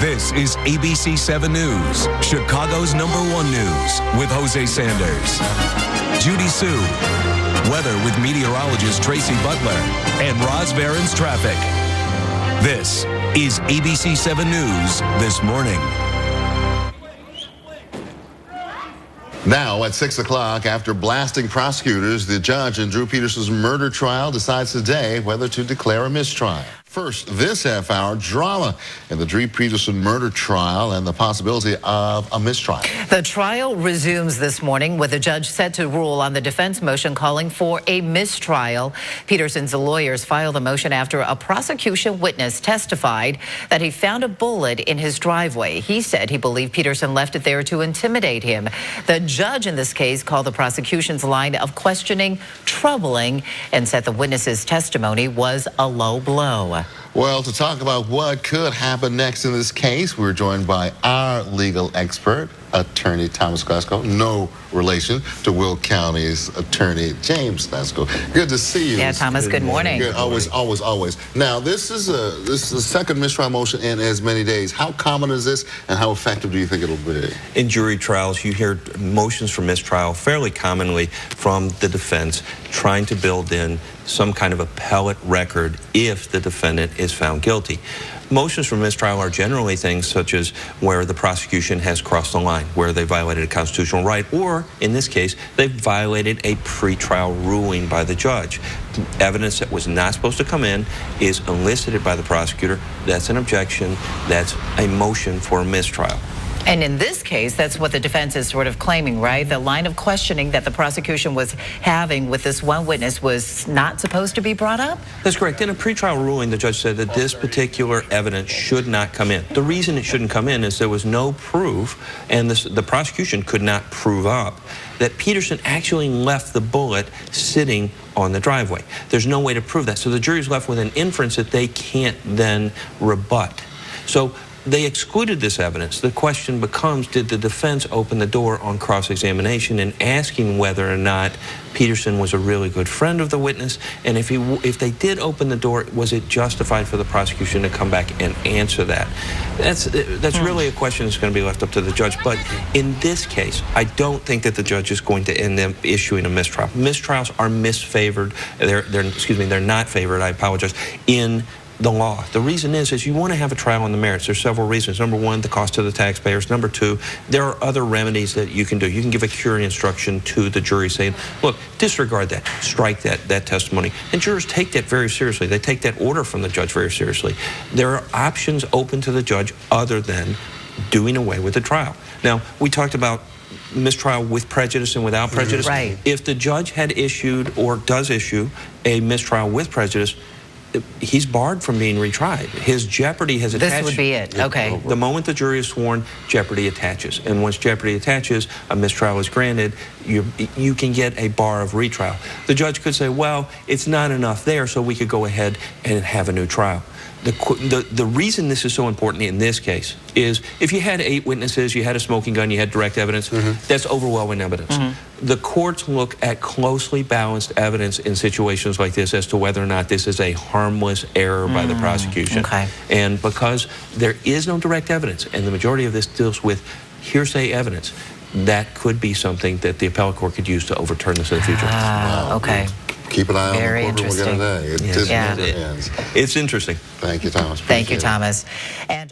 This is ABC 7 News, Chicago's #1 news with Jose Sanders, Judy Sue, weather with meteorologist Tracy Butler, and Roz Barron's traffic. This is ABC 7 News this morning. Now at 6 o'clock, after blasting prosecutors, the judge in Drew Peterson's murder trial decides today whether to declare a mistrial. First, this half-hour drama in the Drew Peterson murder trial and the possibility of a mistrial. The trial resumes this morning with a judge set to rule on the defense motion calling for a mistrial. Peterson's lawyers filed a motion after a prosecution witness testified that he found a bullet in his driveway. He said he believed Peterson left it there to intimidate him. The judge in this case called the prosecution's line of questioning troubling and said the witness's testimony was a low blow. Well, to talk about what could happen next in this case, we're joined by our legal expert, attorney Thomas Glasgow. No relation to Will County's attorney James Glasgow. Good to see you. Yeah, Thomas. Good morning. Good. Always. Now, this is the second mistrial motion in as many days. How common is this, and how effective do you think it'll be? In jury trials, you hear motions for mistrial fairly commonly from the defense trying to build in some kind of appellate record if the defendant is found guilty. Motions for mistrial are generally things such as where the prosecution has crossed the line, where they violated a constitutional right, or in this case, they violated a pretrial ruling by the judge. Evidence that was not supposed to come in is elicited by the prosecutor. That's an objection. That's a motion for a mistrial. And in this case, that's what the defense is sort of claiming, right? The line of questioning that the prosecution was having with this one witness was not supposed to be brought up? That's correct. In a pretrial ruling, the judge said that this particular evidence should not come in. The reason it shouldn't come in is there was no proof, and the prosecution could not prove up that Peterson actually left the bullet sitting on the driveway. There's no way to prove that. So the jury's left with an inference that they can't then rebut. So they excluded this evidence. The question becomes, did the defense open the door on cross-examination and asking whether or not Peterson was a really good friend of the witness? And if they did open the door, was it justified for the prosecution to come back and answer that? That's really a question that's going to be left up to the judge. But in this case, I don't think that the judge is going to end up issuing a mistrial. Mistrials are misfavored. They're not favored, I apologize, in the law. The reason is you want to have a trial on the merits. There's several reasons. Number one, the cost to the taxpayers. Number two, there are other remedies that you can do. You can give a curative instruction to the jury saying, look, disregard that, strike that testimony. And jurors take that very seriously. They take that order from the judge very seriously. There are options open to the judge other than doing away with the trial. Now, we talked about mistrial with prejudice and without prejudice. Right. If the judge had issued or does issue a mistrial with prejudice, he's barred from being retried. His jeopardy has attached. This would be it. Okay. The moment the jury is sworn, jeopardy attaches. And once jeopardy attaches, a mistrial is granted, you can get a bar of retrial. The judge could say, well, it's not enough there, so we could go ahead and have a new trial. The reason this is so important in this case is if you had 8 witnesses, you had a smoking gun, you had direct evidence, that's overwhelming evidence. The courts look at closely balanced evidence in situations like this as to whether or not this is a harmless error by the prosecution. Okay. And because there is no direct evidence, and the majority of this deals with hearsay evidence, that could be something that the appellate court could use to overturn this in the future. Wow. Okay. Keep an eye on the Very courtroom again today. It Yeah. never ends. It's interesting. Thank you, Thomas. Thank you, Appreciate it. Thomas. And